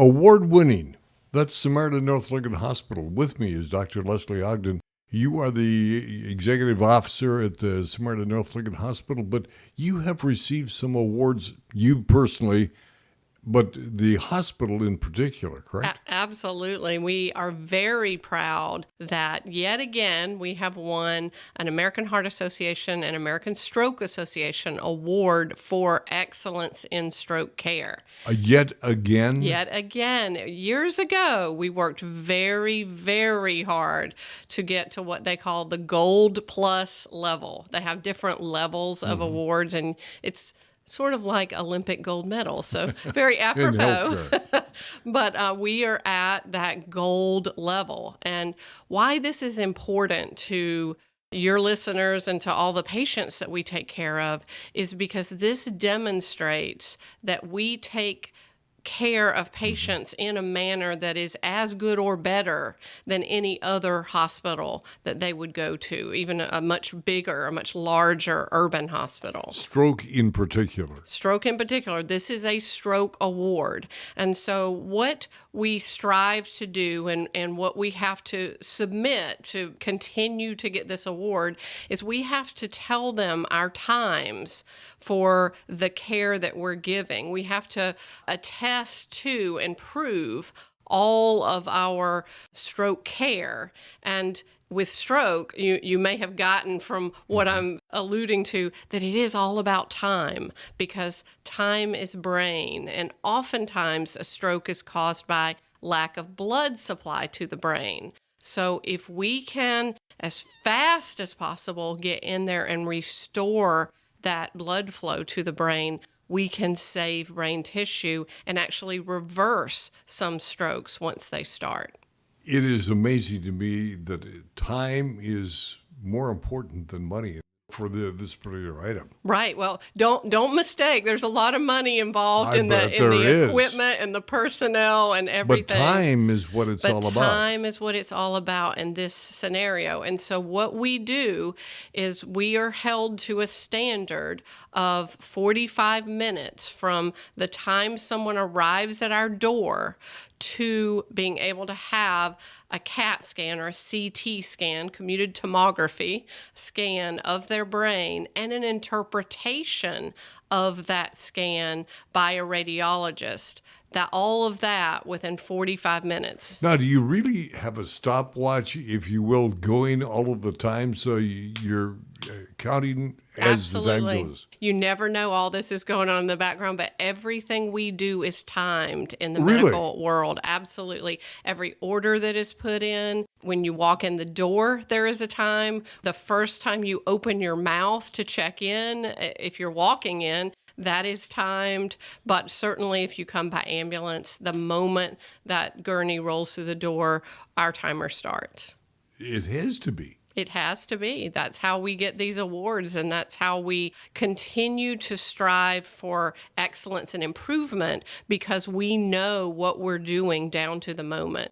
Award-winning. That's Samaritan North Lincoln Hospital. With me is Dr. Lesley Ogden. You are the executive officer at the Samaritan North Lincoln Hospital, but you have received some awards, you personally, but the hospital in particular, correct? Absolutely. We are very proud that yet again we have won an American Heart Association and American Stroke Association award for excellence in stroke care. Yet again? Yet again. Years ago, we worked very, very hard to get to what they call the Gold Plus level. They have different levels of awards, and it's sort of like Olympic gold medal, so very apropos. But we are at that gold level. And why this is important to your listeners and to all the patients that we take care of is because this demonstrates that we take care of patients in a manner that is as good or better than any other hospital that they would go to, even a much bigger, a much larger urban hospital. Stroke in particular. Stroke in particular. This is a stroke award. And so what we strive to do and what we have to submit to continue to get this award is we have to tell them our times for the care that we're giving. We have to attest to and prove all of our stroke care. And with stroke, you may have gotten from what I'm alluding to that it is all about time, because time is brain. And oftentimes a stroke is caused by lack of blood supply to the brain. So if we can, as fast as possible, get in there and restore that blood flow to the brain, we can save brain tissue and actually reverse some strokes once they start. It is amazing to me that time is more important than money for this particular item. Right. Well, don't mistake. There's a lot of money involved in the equipment and the personnel and everything. But time is what it's all about. Time is what it's all about in this scenario. And so what we do is we are held to a standard of 45 minutes from the time someone arrives at our door to being able to have a CAT scan or a CT scan, computed tomography scan of their brain, and an interpretation of that scan by a radiologist. That all of that within 45 minutes. Now, do you really have a stopwatch, if you will, going all of the time so you're counting as the time goes? You never know all this is going on in the background, but everything we do is timed in the medical world. Absolutely. Every order that is put in, when you walk in the door, there is a time. The first time you open your mouth to check in, if you're walking in, that is timed, but certainly if you come by ambulance, the moment that gurney rolls through the door, our timer starts. It has to be. It has to be. That's how we get these awards, and that's how we continue to strive for excellence and improvement, because we know what we're doing down to the moment.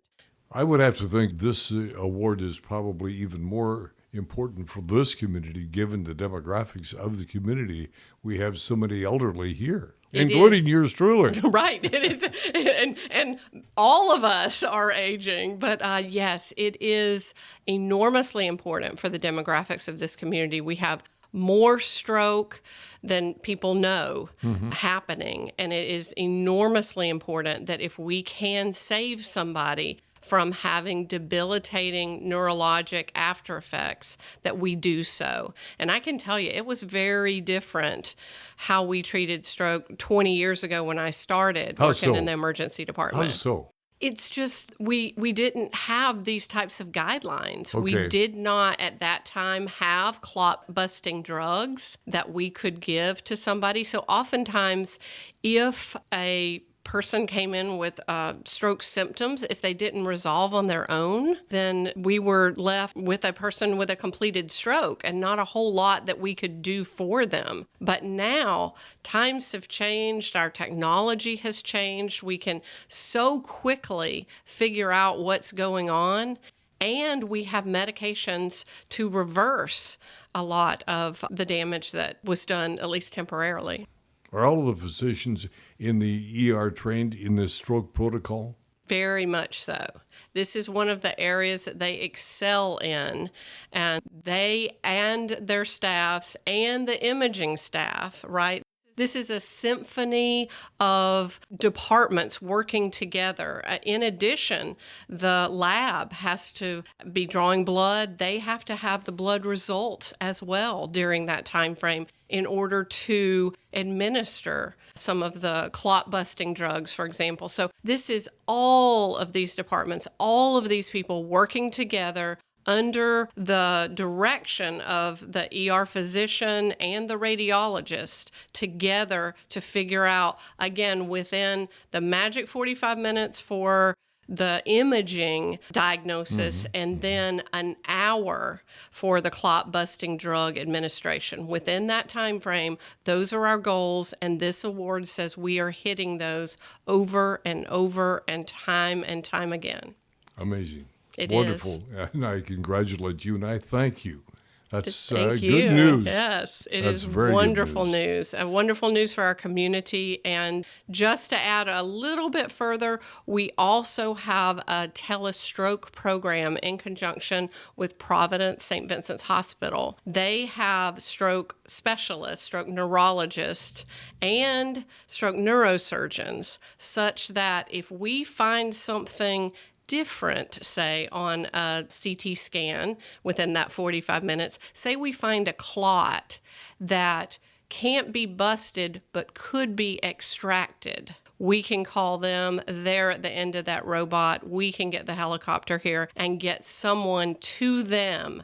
I would have to think this award is probably even more important for this community, given the demographics of the community. We have so many elderly here, including yours truly. Right, it is, and all of us are aging. But yes, it is enormously important for the demographics of this community. We have more stroke than people know happening, and it is enormously important that if we can save somebody from having debilitating neurologic after effects, that we do so. And I can tell you, it was very different how we treated stroke 20 years ago when I started working in the emergency department. How so? It's just we didn't have these types of guidelines. Okay. We did not at that time have clot-busting drugs that we could give to somebody. So oftentimes, if a person came in with stroke symptoms, if they didn't resolve on their own, then we were left with a person with a completed stroke and not a whole lot that we could do for them. But now times have changed, our technology has changed. We can so quickly figure out what's going on, and we have medications to reverse a lot of the damage that was done, at least temporarily. Are all of the physicians in the ER trained in this stroke protocol? Very much so. This is one of the areas that they excel in, and they and their staffs and the imaging staff, right? This is a symphony of departments working together. In addition, the lab has to be drawing blood. They have to have the blood results as well during that time frame in order to administer some of the clot busting drugs, for example. So this is all of these departments, all of these people working together under the direction of the ER physician and the radiologist together to figure out, again, within the magic 45 minutes for the imaging diagnosis and then an hour for the clot busting drug administration. Within that time frame, those are our goals, and this award says we are hitting those over and over and time again. Amazing. It Wonderful. And I congratulate you and I thank you. That's Thank good you. news. Yes, it That's is very good wonderful news. news. Wonderful news for our community. And just to add a little bit further, we also have a telestroke program in conjunction with Providence St. Vincent's Hospital. They have stroke specialists, stroke neurologists, and stroke neurosurgeons, such that if we find something different, say, on a CT scan within that 45 minutes, say we find a clot that can't be busted but could be extracted. We can call them. They're at the end of that robot. We can get the helicopter here and get someone to them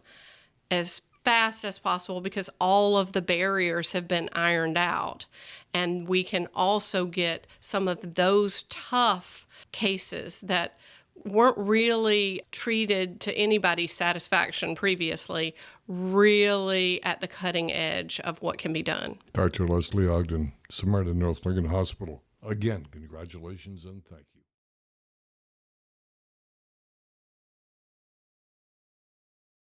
as fast as possible because all of the barriers have been ironed out. And we can also get some of those tough cases that weren't really treated to anybody's satisfaction previously, really at the cutting edge of what can be done. Dr. Lesley Ogden, Samaritan North Lincoln Hospital. Again, congratulations and thank you.